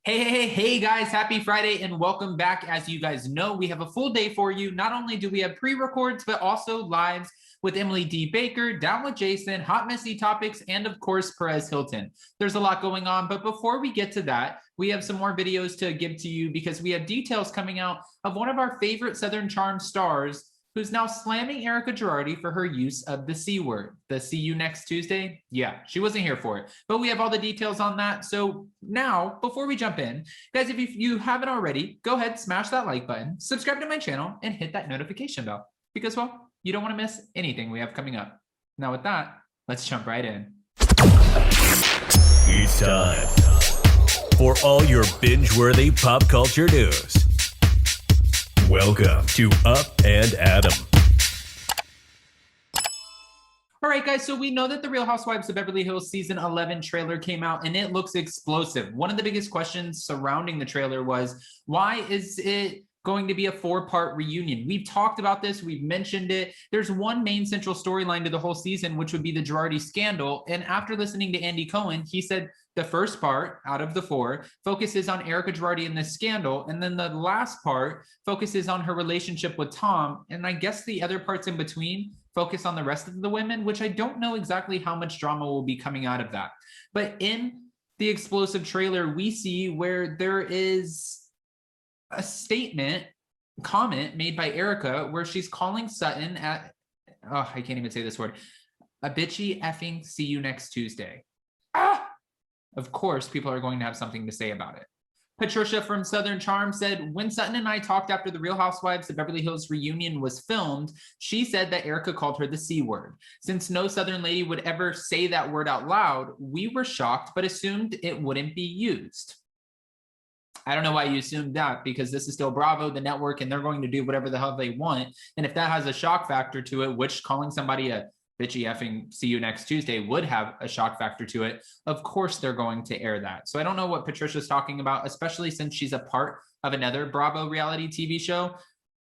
Hey guys, happy Friday and welcome back. As you guys know, we have a full day for you. Not only do we have pre-records, but also lives with Emily D. Baker, Down with Jason, Hot Messy Topics, and of course, Perez Hilton. There's a lot going on, but before we get to that, we have some more videos to give to you because we have details coming out of one of our favorite Southern Charm stars who's now slamming Erika Girardi for her use of the C word. The see you next Tuesday? Yeah, she wasn't here for it. But we have all the details on that. So now, before we jump in, guys, if you haven't already, go ahead, smash that like button, subscribe to my channel, and hit that notification bell. Because, well, you don't want to miss anything we have coming up. Now with that, let's jump right in. It's time for all your binge-worthy pop culture news. Welcome to Up and Adam. All right, guys, so we know that the Real Housewives of Beverly Hills season 11 trailer came out and it looks explosive. One of the biggest questions surrounding the trailer was, why is it going to be a 4-part reunion? We've talked about this. We've mentioned it. There's one main central storyline to the whole season, which would be the Girardi scandal. And after listening to Andy Cohen, he said the first part out of the 4 focuses on Erika Girardi and the scandal. And then the last part focuses on her relationship with Tom. And I guess the other parts in between focus on the rest of the women, which I don't know exactly how much drama will be coming out of that. But in the explosive trailer, we see where there is a comment made by Erika where she's calling Sutton at, oh, I can't even say this word, a bitchy effing see you next Tuesday. Of course, people are going to have something to say about it. Patricia from Southern Charm said, when Sutton and I talked after the Real Housewives of Beverly Hills reunion was filmed, she said that Erika called her the C word. Since no Southern lady would ever say that word out loud, we were shocked, but assumed it wouldn't be used. I don't know why you assumed that, because this is still Bravo, the network, and they're going to do whatever the hell they want. And if that has a shock factor to it, which calling somebody a bitchy effing see you next Tuesday would have a shock factor to it, of course they're going to air that. So I don't know what Patricia's talking about, especially since she's a part of another Bravo reality TV show.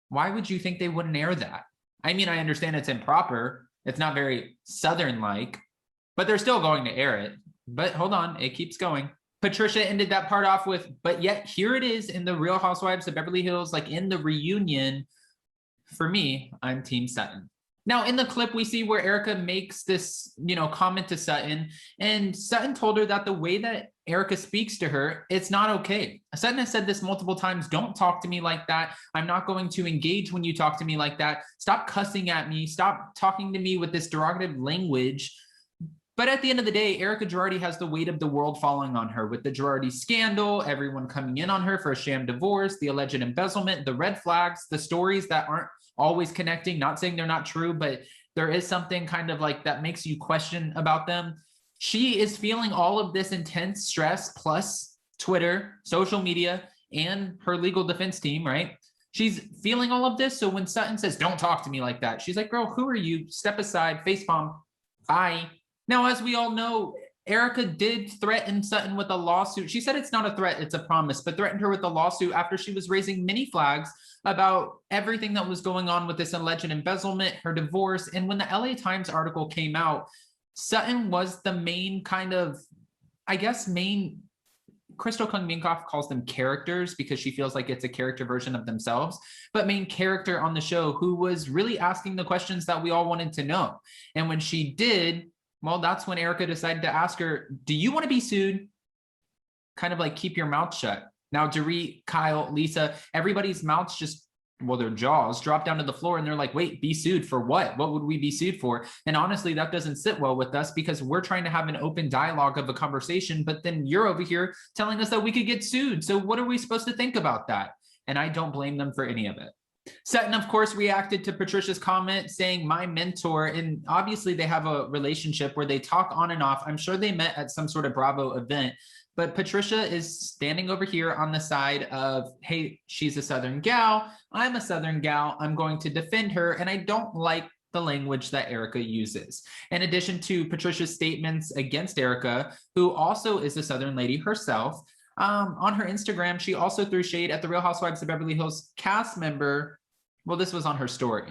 Why would you think they wouldn't air that? I mean, I understand it's improper. It's not very Southern-like, but they're still going to air it. But hold on, it keeps going. Patricia ended that part off with, but yet here it is in the Real Housewives of Beverly Hills, like in the reunion. For me, I'm Team Sutton. Now, in the clip, we see where Erika makes this, comment to Sutton, and Sutton told her that the way that Erika speaks to her, it's not okay. Sutton has said this multiple times. Don't talk to me like that. I'm not going to engage when you talk to me like that. Stop cussing at me. Stop talking to me with this derogative language. But at the end of the day, Erika Girardi has the weight of the world falling on her with the Girardi scandal, everyone coming in on her for a sham divorce, the alleged embezzlement, the red flags, the stories that aren't always connecting, not saying they're not true, but there is something kind of like that makes you question about them. She is feeling all of this intense stress plus Twitter, social media, and her legal defense team, right? She's feeling all of this. So when Sutton says, don't talk to me like that, she's like, girl, who are you? Step aside, facepalm, bye. Now, as we all know, Erika did threaten Sutton with a lawsuit. She said it's not a threat, it's a promise, but threatened her with a lawsuit after she was raising many flags about everything that was going on with this alleged embezzlement, her divorce. And when the LA Times article came out, Sutton was the main kind of, Crystal Kung Minkoff calls them characters because she feels like it's a character version of themselves, but main character on the show who was really asking the questions that we all wanted to know. And when she did, well, that's when Erika decided to ask her, do you want to be sued? Kind of like keep your mouth shut. Now, Dorit, Kyle, Lisa, everybody's mouths just, their jaws drop down to the floor and they're like, wait, be sued for what? What would we be sued for? And honestly, that doesn't sit well with us because we're trying to have an open dialogue of a conversation, but then you're over here telling us that we could get sued. So what are we supposed to think about that? And I don't blame them for any of it. Sutton, of course, reacted to Patricia's comment saying, my mentor, and obviously they have a relationship where they talk on and off. I'm sure they met at some sort of Bravo event, but Patricia is standing over here on the side of, hey, she's a Southern gal. I'm a Southern gal. I'm going to defend her. And I don't like the language that Erika uses. In addition to Patricia's statements against Erika, who also is a Southern lady herself, on her Instagram, she also threw shade at the Real Housewives of Beverly Hills cast member. Well, this was on her story.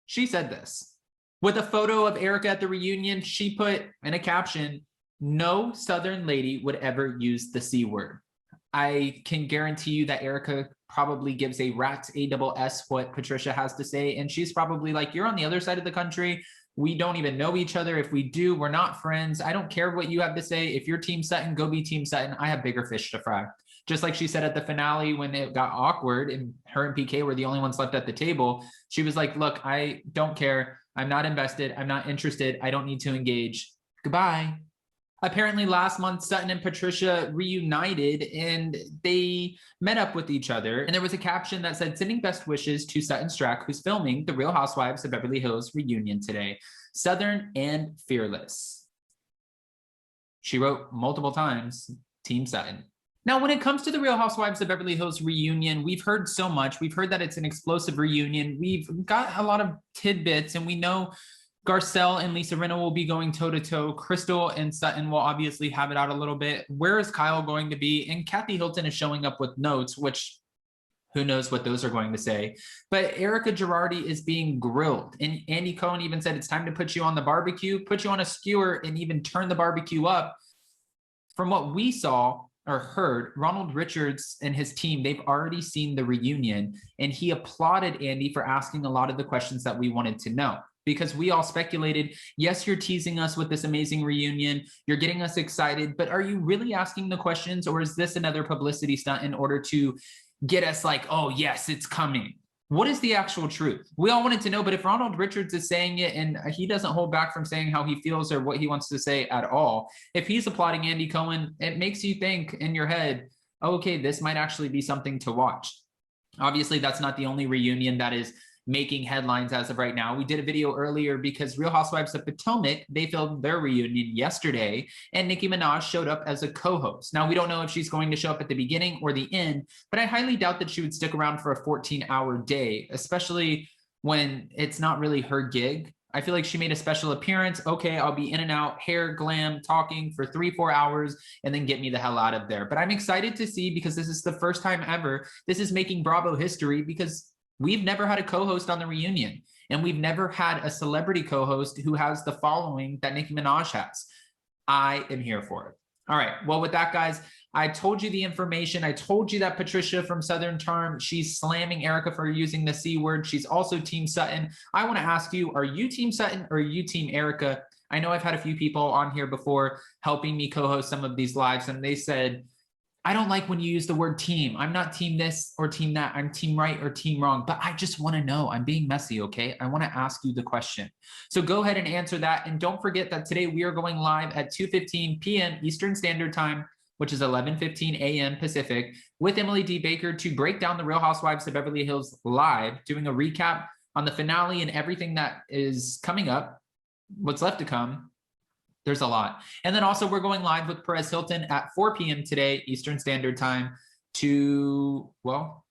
She said this. With a photo of Erika at the reunion, she put in a caption, no Southern lady would ever use the C word. I can guarantee you that Erika probably gives a rat's ASS what Patricia has to say. And she's probably like, you're on the other side of the country. We don't even know each other. If we do, we're not friends. I don't care what you have to say. If you're Team Sutton, go be Team Sutton. I have bigger fish to fry. Just like she said at the finale when it got awkward and her and PK were the only ones left at the table. She was like, look, I don't care. I'm not invested. I'm not interested. I don't need to engage. Goodbye. Apparently last month, Sutton and Patricia reunited and they met up with each other. And there was a caption that said, sending best wishes to Sutton Strack, who's filming The Real Housewives of Beverly Hills reunion today. Southern and fearless. She wrote multiple times, Team Sutton. Now, when it comes to The Real Housewives of Beverly Hills reunion, we've heard so much. We've heard that it's an explosive reunion. We've got a lot of tidbits, and we know Garcelle and Lisa Rinna will be going toe-to-toe. Crystal and Sutton will obviously have it out a little bit. Where is Kyle going to be? And Kathy Hilton is showing up with notes, which who knows what those are going to say. But Erika Girardi is being grilled. And Andy Cohen even said, it's time to put you on the barbecue, put you on a skewer, and even turn the barbecue up. From what we saw or heard, Ronald Richards and his team, they've already seen the reunion. And he applauded Andy for asking a lot of the questions that we wanted to know. Because we all speculated, yes, you're teasing us with this amazing reunion. You're getting us excited, but are you really asking the questions, or is this another publicity stunt in order to get us like, oh, yes, it's coming? What is the actual truth? We all wanted to know, but if Ronald Richards is saying it and he doesn't hold back from saying how he feels or what he wants to say at all, if he's applauding Andy Cohen, it makes you think in your head, okay, this might actually be something to watch. Obviously, that's not the only reunion that is making headlines as of right now. We did a video earlier because Real Housewives of Potomac, they filmed their reunion yesterday, and Nicki Minaj showed up as a co-host. Now, we don't know if she's going to show up at the beginning or the end, but I highly doubt that she would stick around for a 14-hour day, especially when it's not really her gig. I feel like she made a special appearance. Okay, I'll be in and out, hair, glam, talking for 3-4 hours, and then get me the hell out of there. But I'm excited to see, because this is the first time ever. This is making Bravo history, because we've never had a co-host on the reunion, and we've never had a celebrity co-host who has the following that Nicki Minaj has. I am here for it. All right. Well, with that, guys, I told you the information. I told you that Patricia from Southern Charm, she's slamming Erika for using the C word. She's also Team Sutton. I want to ask you, are you Team Sutton or are you Team Erika? I know I've had a few people on here before helping me co-host some of these lives, and they said, I don't like when you use the word team. I'm not team this or team that. I'm team right or team wrong. But I just want to know. I'm being messy, okay? I want to ask you the question. So go ahead and answer that. And don't forget that today we are going live at 2:15 p.m. Eastern Standard Time, which is 11:15 a.m. Pacific, with Emily D. Baker to break down the Real Housewives of Beverly Hills live, doing a recap on the finale and everything that is coming up, what's left to come. There's a lot. And then also we're going live with Perez Hilton at 4 p.m. today, Eastern Standard Time to, well,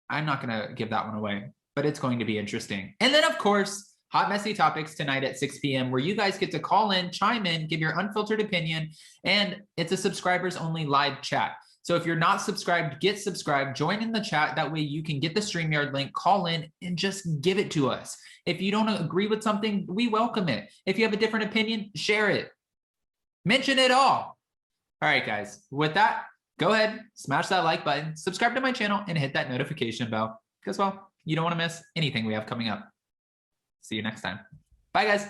I'm not going to give that one away, but it's going to be interesting. And then, of course, Hot Messy Topics tonight at 6 p.m. where you guys get to call in, chime in, give your unfiltered opinion, and it's a subscribers only live chat. So if you're not subscribed, get subscribed, join in the chat. That way you can get the StreamYard link, call in, and just give it to us. If you don't agree with something, we welcome it. If you have a different opinion, share it. Mention it all. All right, guys. With that, go ahead, smash that like button, subscribe to my channel, and hit that notification bell because, well, you don't want to miss anything we have coming up. See you next time. Bye, guys.